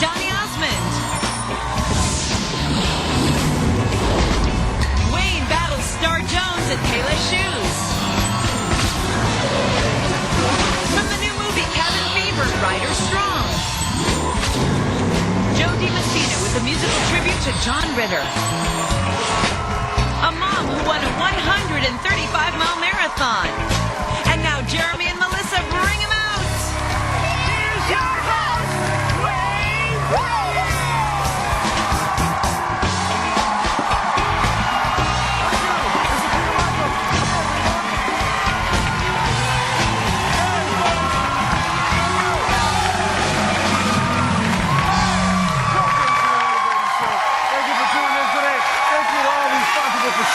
Donny Osmond. Wayne battles Star Jones at Payless Shoes. From the new movie Cabin Fever, Ryder Strong. Joe DiMassina with a musical tribute to John Ritter. A mom who won a 135-mile marathon. And now Jeremy and Melissa bring him out. Here's your host, Wayne Brady.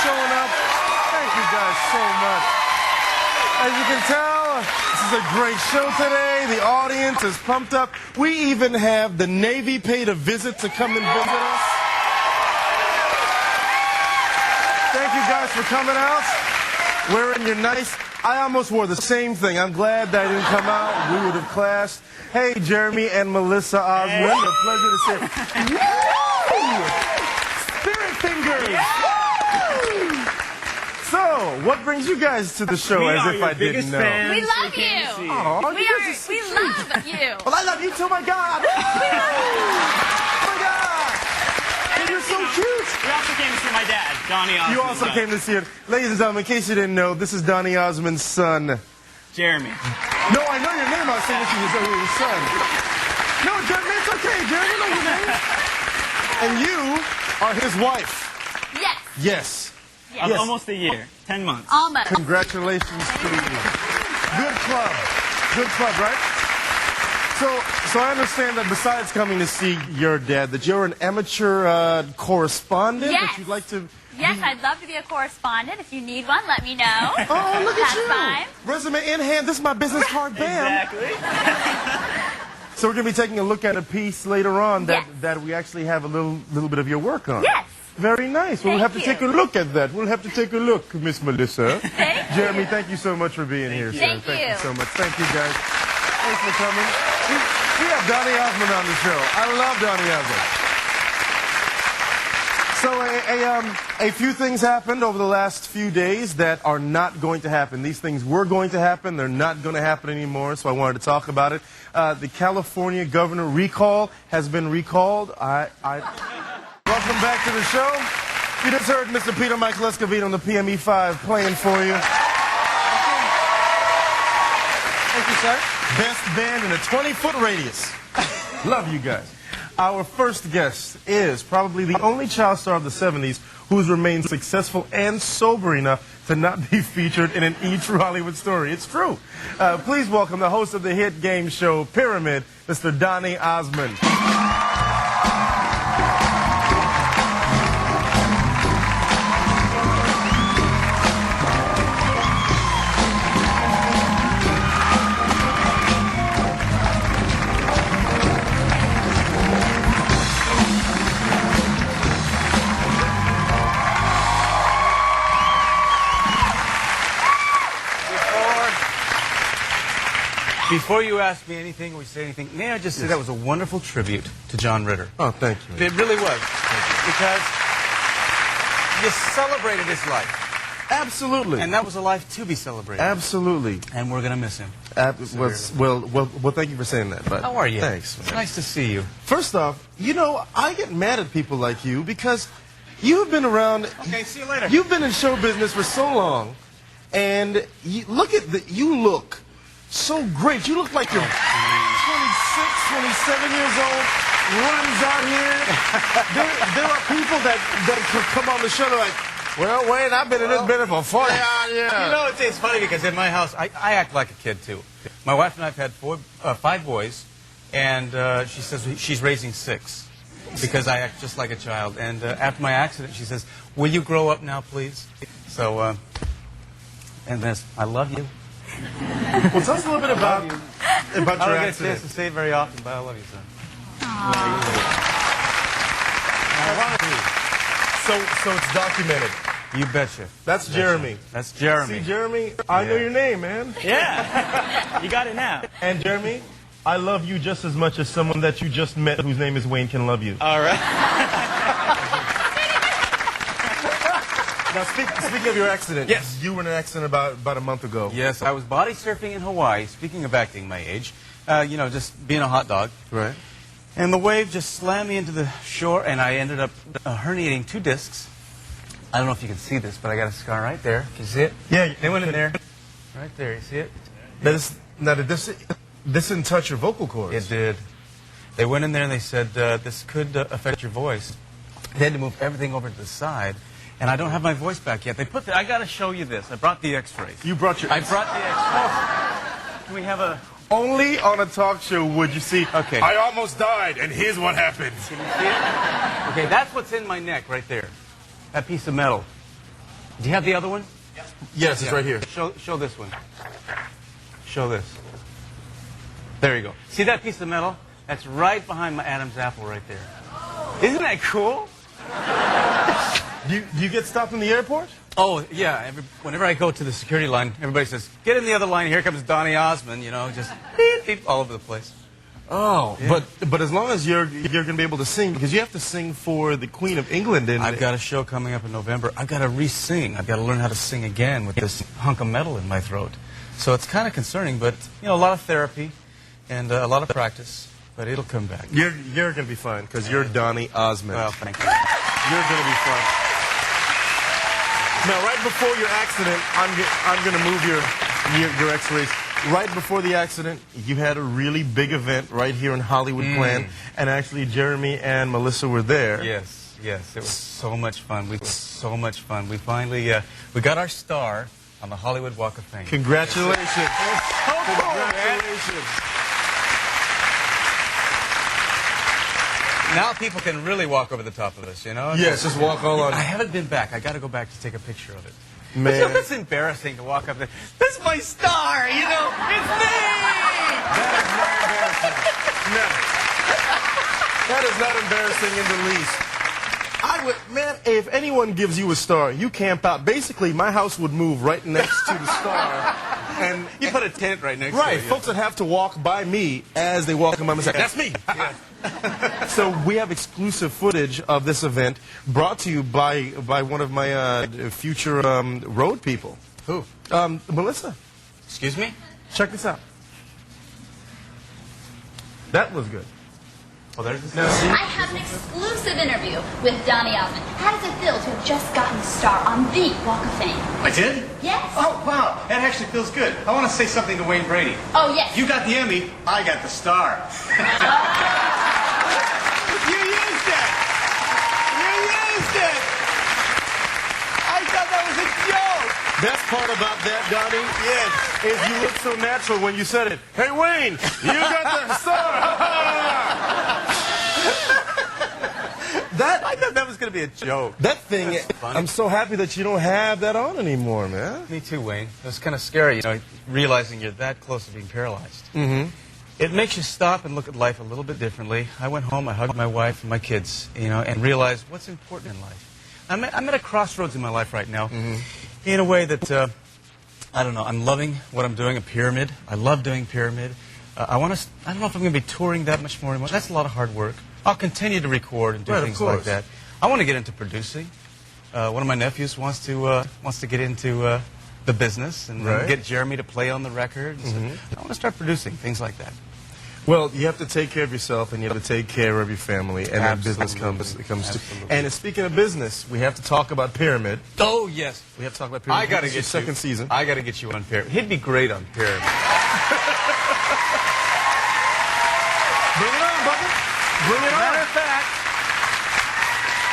Showing up. Thank you guys so much. As you can tell, this is a great show today. The audience is pumped up. We even have the Navy paid a visit to come and visit us. Thank you guys for coming out. Wearing your nice... I almost wore the same thing. I'm glad that I didn't come out. We would have clashed. Hey, Jeremy and Melissa Osmond. A pleasure to see you. Spirit fingers. So, what brings you guys to the show as if I didn't know? We love you. Oh, we love you. Well, I love you too, my God. Oh, my God. And you're so cute. We also came to see my dad, Donny Osmond. You also came to see it. Ladies and gentlemen, in case you didn't know, this is Donny Osmond's son. Jeremy. No, I know your name. I was saying this is your son. No, Jeremy, it's okay. Jeremy, know your name. And you are his wife. Yes. Yes. Yes. Almost a year. 10 months. Almost. Congratulations to you. Good club. Good club, right? So I understand that besides coming to see your dad, that you're an amateur correspondent? Yes. That you'd like to... Yes, I'd love to be a correspondent. If you need one, let me know. Oh, look at you. Time. Resume in hand. This is my business card. Bam. Exactly. So we're going to be taking a look at a piece later on Yes. that we actually have a little bit of your work on. Yes. Very nice. We'll have to take a look at that. We'll have to take a look, Miss Melissa. Thank you. Jeremy, thank you so much for being here, sir. Thank Thank you you so much. Thank you, guys. Thanks for coming. We have Donny Osmond on the show. I love Donny Osmond. So a few things happened over the last few days that are not going to happen. These things were going to happen. They're not going to happen anymore, so I wanted to talk about it. The California governor recall has been recalled. Welcome back to the show. You just heard Mr. Peter Michael Escovedo on the PME5 playing for you. Thank you, sir. Best band in a 20-foot radius. Love you guys. Our first guest is probably the only child star of the 70s who's remained successful and sober enough to not be featured in an E! True Hollywood Story. It's true. Please welcome the host of the hit game show Pyramid, Mr. Donny Osmond. Before you ask me anything or say anything, may I just say that was a wonderful tribute to John Ritter. Oh, thank you. It really was. Because you celebrated his life. Absolutely. And that was a life to be celebrated. Absolutely. And we're going to miss him. Well, thank you for saying that. But how are you? Thanks. It's nice to see you. First off, you know, I get mad at people like you because you've been around... Okay, see you later. You've been in show business for so long, and you look so great. You look like you're 26, 27 years old, runs out here. There are people that could come on the show and like, well, Wayne, I've been in this business for 40 years. You know, it's funny because in my house, I act like a kid, too. My wife and I have had 5 boys, and she says she's raising 6 because I act just like a child. And after my accident, she says, will you grow up now, please? So, and this, I love you. Well, tell us a little bit about your I don't get a accident. chance to say it very often, but I love you, son. So it's documented. You betcha. That's Jeremy. That's Jeremy. See, Jeremy, I know your name, man. Yeah. You got it now. And Jeremy, I love you just as much as someone that you just met whose name is Wayne can love you. All right. Now, speaking of your accident, yes, you were in an accident about a month ago. Yes, I was body surfing in Hawaii. Speaking of acting my age, you know, just being a hot dog. Right. And the wave just slammed me into the shore, and I ended up herniating 2 discs. I don't know if you can see this, but I got a scar right there. Can you see it? Yeah. They went in there. Right there. You see it? Now, did this didn't touch your vocal cords? It did. They went in there and they said, this could affect your voice. They had to move everything over to the side. And I don't have my voice back yet. They put I got to show you this. I brought the x-rays. You brought your... I brought the x-rays. Can we have a... Only on a talk show would you see, okay, I almost died, and here's what happened. Can you see it? Okay, that's what's in my neck right there. That piece of metal. Do you have the other one? Yes, it's right here. Show this one. Show this. There you go. See that piece of metal? That's right behind my Adam's apple right there. Isn't that cool? Do you get stopped in the airport? Oh, yeah. Whenever I go to the security line, everybody says, get in the other line. Here comes Donny Osmond, you know, just beep, beep, all over the place. Oh, yeah. But as long as you're going to be able to sing, because you have to sing for the Queen of England. And I've got a show coming up in November. I've got to re-sing. I've got to learn how to sing again with this hunk of metal in my throat. So it's kind of concerning, but, you know, a lot of therapy and a lot of practice, but it'll come back. You're going to be fine, because you're Donny Osmond. Well, thank you. You're going to be fine. Now, right before your accident, I'm going to move your x-rays. Right before the accident, you had a really big event right here in Hollywood planned, and actually Jeremy and Melissa were there. Yes, yes. It was so much fun. We finally we got our star on the Hollywood Walk of Fame. Congratulations. Congratulations. Now people can really walk over the top of us, you know? Yes, just walk all on. I haven't been back. I got to go back to take a picture of it. Man. It's embarrassing to walk up there. That's my star, you know? It's me! That is not embarrassing. No. That is not embarrassing in the least. Man, if anyone gives you a star, you camp out. Basically, my house would move right next to the star. And you put a tent right next to it. Right. Folks would have to walk by me as they walk in by and say, that's me. Yeah. So we have exclusive footage of this event brought to you by one of my future road people. Who? Melissa. Excuse me? Check this out. That was good. Oh, there's this. Now, see? I have an exclusive interview with Donny Osmond. How does it feel to have just gotten a star on the Walk of Fame? I did? Yes. Oh, wow. That actually feels good. I want to say something to Wayne Brady. Oh, yes. You got the Emmy, I got the star. You used it! You used it! I thought that was a joke! Best part about that, Donny, Yes. is you look so natural when you said it. Hey, Wayne, you got the star! I thought that was going to be a joke. That thing, funny. I'm so happy that you don't have that on anymore, man. Me too, Wayne. It was kind of scary, you know, realizing you're that close to being paralyzed. Mm-hmm. It makes you stop and look at life a little bit differently. I went home, I hugged my wife and my kids, you know, and realized what's important in life. I'm at a crossroads in my life right now, in a way that, I don't know, I'm loving what I'm doing, a pyramid. I love doing pyramid. I don't know if I'm going to be touring that much more anymore. That's a lot of hard work. I'll continue to record and do things like that. I want to get into producing. One of my nephews wants to get into the business and get Jeremy to play on the records. I want to start producing things like that. Well, you have to take care of yourself, and you have to take care of your family, and that business comes to. And speaking of business, we have to talk about Pyramid. Oh yes, We have to talk about Pyramid. I got to This is get your second season. I got to get you on Pyramid. He'd be great on Pyramid. Bring it on, brother. Bring it Matter on. of fact,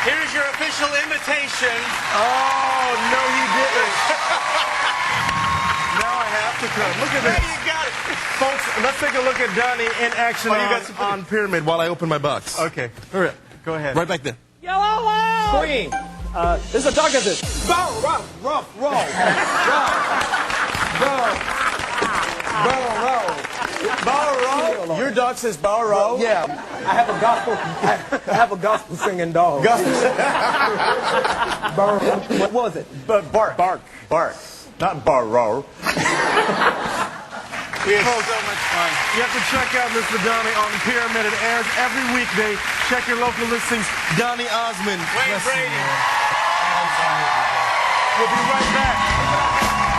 here's your official invitation. Oh, no, you didn't. Now I have to come. Look at There this. you got it. Folks, let's take a look at Donny in action Oh, you got some on Pyramid while I open my box. Okay, Hurry up. go ahead. Right back there. Queen. This is a dog, is it? Bow, rough, roll. Roll. Your dog says bow roll? Yeah, I have a gospel singing dog. What was it? Bark. Not bar row. We had so much fun. You have to check out Mr. Donny on Pyramid. It airs every weekday. Check your local listings. Donny Osmond. Wayne Brady. We'll be right back.